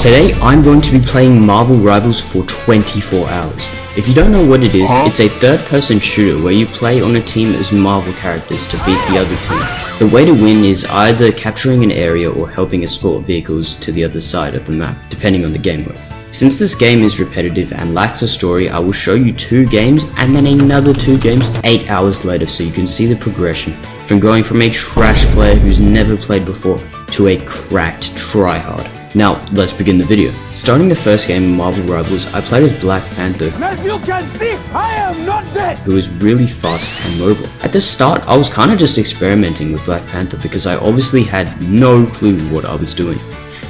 Today I'm going to be playing Marvel Rivals for 24 hours. If you don't know what it is, it's a third-person shooter where you play on a team as Marvel characters to beat the other team. The way to win is either capturing an area or helping escort vehicles to the other side of the map, depending on the game mode. Since this game is repetitive and lacks a story, I will show you 2 games and then another 2 games 8 hours later so you can see the progression from going from a trash player who's never played before to a cracked tryhard. Now, let's begin the video. Starting the first game in Marvel Rivals, I played as Black Panther, and as you can see, I am not dead! Who is really fast and mobile. At the start, I was kinda just experimenting with Black Panther because I obviously had no clue what I was doing.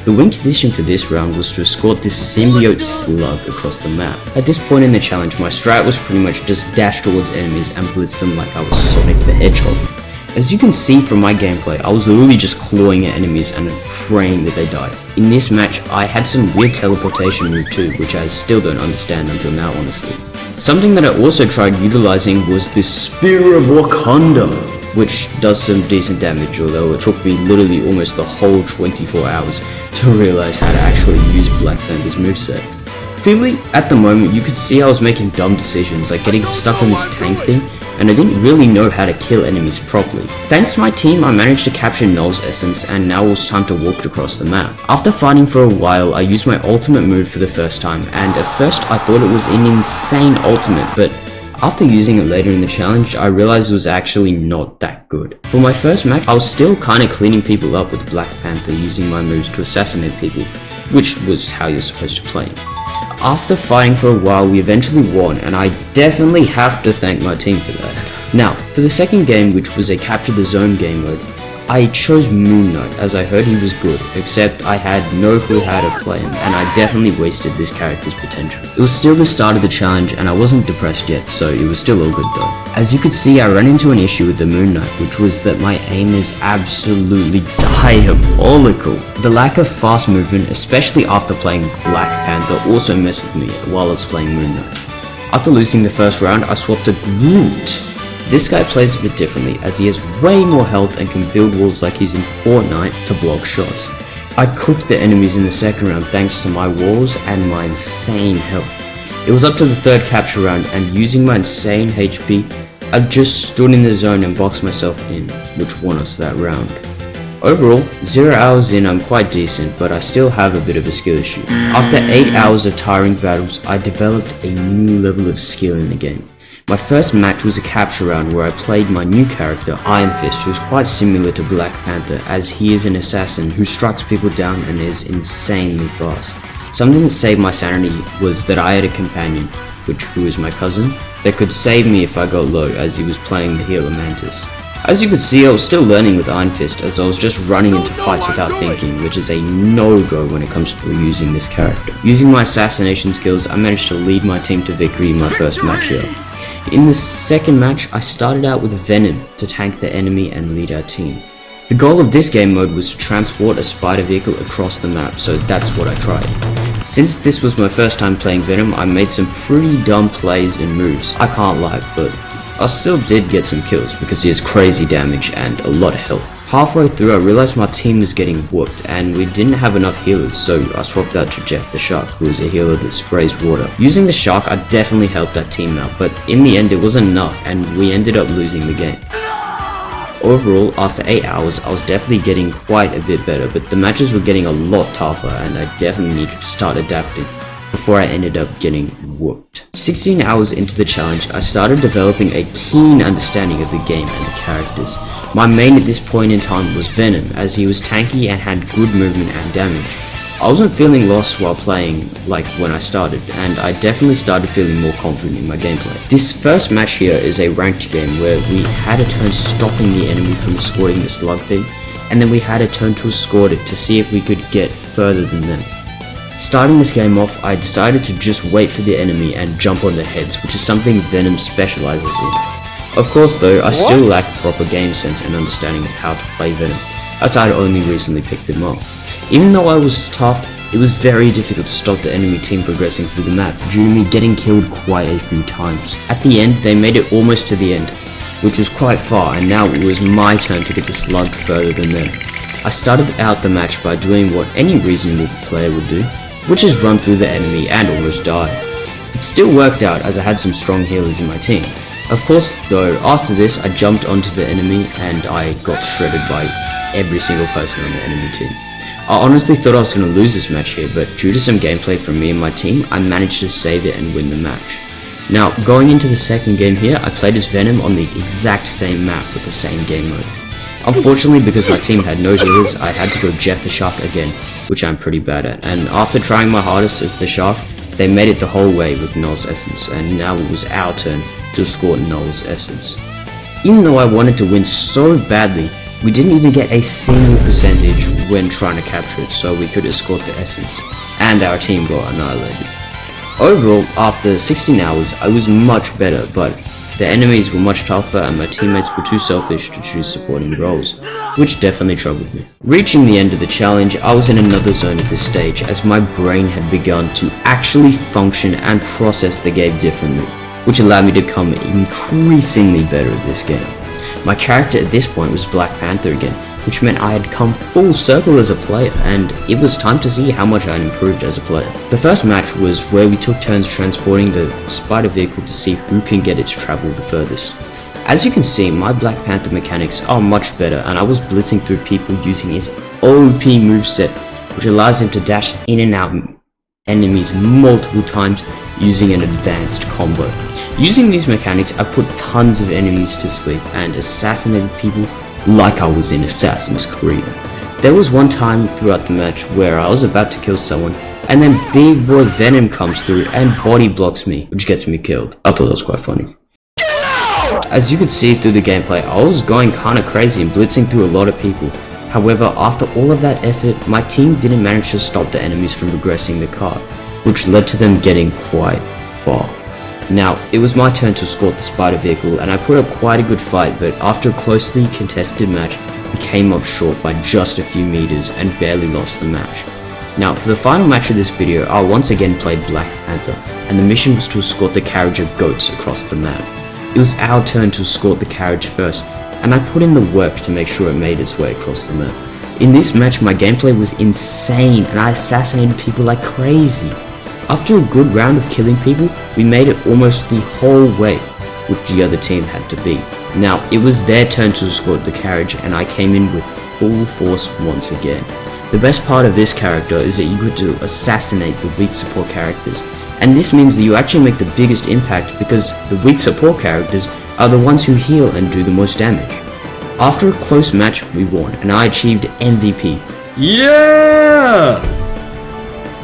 The win condition for this round was to escort this symbiote slug across the map. At this point in the challenge, my strat was pretty much just dash towards enemies and blitz them like I was Sonic the Hedgehog. As you can see from my gameplay, I was literally just clawing at enemies and praying that they died. In this match, I had some weird teleportation move too, which I still don't understand until now, honestly. Something that I also tried utilizing was the Spear of Wakanda, which does some decent damage, although it took me literally almost the whole 24 hours to realize how to actually use Black Panther's moveset. Clearly, at the moment, you could see I was making dumb decisions, like getting stuck on this tank thing, and I didn't really know how to kill enemies properly. Thanks to my team, I managed to capture Null's essence, and now it was time to walk across the map. After fighting for a while, I used my ultimate move for the first time, and at first I thought it was an insane ultimate, but after using it later in the challenge, I realized it was actually not that good. For my first match, I was still kinda cleaning people up with Black Panther using my moves to assassinate people, which was how you're supposed to play. After fighting for a while, we eventually won, and I definitely have to thank my team for that. Now, for the second game, which was a capture the zone game mode, I chose Moon Knight as I heard he was good, except I had no clue how to play him, and I definitely wasted this character's potential. It was still the start of the challenge, and I wasn't depressed yet, so it was still all good though. As you could see, I ran into an issue with the Moon Knight, which was that my aim is absolutely diabolical. The lack of fast movement, especially after playing Black Panther, also messed with me while I was playing Moon Knight. After losing the first round, I swapped to Groot. This guy plays a bit differently, as he has way more health and can build walls like he's in Fortnite to block shots. I cooked the enemies in the second round thanks to my walls and my insane health. It was up to the third capture round, and using my insane HP, I just stood in the zone and boxed myself in, which won us that round. Overall, 0 hours in I'm quite decent, but I still have a bit of a skill issue. After 8 hours of tiring battles, I developed a new level of skill in the game. My first match was a capture round where I played my new character, Iron Fist, who is quite similar to Black Panther as he is an assassin who strikes people down and is insanely fast. Something that saved my sanity was that I had a companion, who was my cousin, that could save me if I got low as he was playing the healer Mantis. As you could see, I was still learning with Iron Fist as I was just running into fights without thinking, which is a no-go when it comes to using this character. Using my assassination skills, I managed to lead my team to victory in my first match here. In the second match, I started out with Venom to tank the enemy and lead our team. The goal of this game mode was to transport a spider vehicle across the map, so that's what I tried. Since this was my first time playing Venom, I made some pretty dumb plays and moves. I can't lie, but I still did get some kills because he has crazy damage and a lot of health. Halfway through, I realized my team was getting whooped and we didn't have enough healers, so I swapped out to Jeff the Shark, who is a healer that sprays water. Using the Shark, I definitely helped that team out, but in the end it wasn't enough and we ended up losing the game. Overall, after 8 hours, I was definitely getting quite a bit better, but the matches were getting a lot tougher and I definitely needed to start adapting before I ended up getting whooped. 16 hours into the challenge, I started developing a keen understanding of the game and the characters. My main at this point in time was Venom, as he was tanky and had good movement and damage. I wasn't feeling lost while playing like when I started, and I definitely started feeling more confident in my gameplay. This first match here is a ranked game where we had a turn stopping the enemy from escorting the slug thing, and then we had a turn to escort it to see if we could get further than them. Starting this game off, I decided to just wait for the enemy and jump on their heads, which is something Venom specializes in. Of course though, I still lack proper game sense and understanding of how to play Venom, as I had only recently picked him up. Even though I was tough, it was very difficult to stop the enemy team progressing through the map, due to me getting killed quite a few times. At the end, they made it almost to the end, which was quite far, and now it was my turn to get the slug further than them. I started out the match by doing what any reasonable player would do, which is run through the enemy and almost die. It still worked out as I had some strong healers in my team. Of course though, after this I jumped onto the enemy and I got shredded by every single person on the enemy team. I honestly thought I was going to lose this match here, but due to some gameplay from me and my team, I managed to save it and win the match. Now, going into the second game here, I played as Venom on the exact same map with the same game mode. Unfortunately, because my team had no healers, I had to go Jeff the Shark again, which I'm pretty bad at, and after trying my hardest as the Shark, they made it the whole way with Null's Essence, and now it was our turn to escort Null's Essence. Even though I wanted to win so badly, we didn't even get a single percentage when trying to capture it, so we could escort the Essence, and our team got annihilated. Overall, after 16 hours, I was much better, but the enemies were much tougher and my teammates were too selfish to choose supporting roles, which definitely troubled me. Reaching the end of the challenge, I was in another zone at this stage as my brain had begun to actually function and process the game differently, which allowed me to become increasingly better at this game. My character at this point was Black Panther again, which meant I had come full circle as a player, and it was time to see how much I had improved as a player. The first match was where we took turns transporting the spider vehicle to see who can get it to travel the furthest. As you can see, my Black Panther mechanics are much better, and I was blitzing through people using his OP moveset, which allows him to dash in and out enemies multiple times using an advanced combo. Using these mechanics, I put tons of enemies to sleep and assassinated people like I was in Assassin's Creed. There was one time throughout the match where I was about to kill someone, and then big boy Venom comes through and body blocks me, which gets me killed. I thought that was quite funny. As you could see through the gameplay, I was going kinda crazy and blitzing through a lot of people. However, after all of that effort, my team didn't manage to stop the enemies from progressing the car, which led to them getting quite far. Now, it was my turn to escort the spider vehicle, and I put up quite a good fight, but after a closely contested match, we came up short by just a few meters and barely lost the match. Now, for the final match of this video, I once again played Black Panther, and the mission was to escort the carriage of goats across the map. It was our turn to escort the carriage first, and I put in the work to make sure it made its way across the map. In this match, my gameplay was insane, and I assassinated people like crazy. After a good round of killing people, we made it almost the whole way, which the other team had to beat. Now, it was their turn to escort the carriage, and I came in with full force once again. The best part of this character is that you get to assassinate the weak support characters, and this means that you actually make the biggest impact because the weak support characters are the ones who heal and do the most damage. After a close match, we won, and I achieved MVP. Yeah!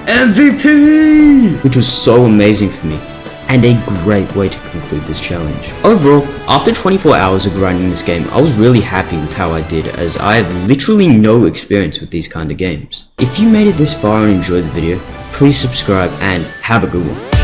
MVP! Which was so amazing for me, and a great way to conclude this challenge. Overall, after 24 hours of grinding this game, I was really happy with how I did, as I have literally no experience with these kind of games. If you made it this far and enjoyed the video, please subscribe and have a good one.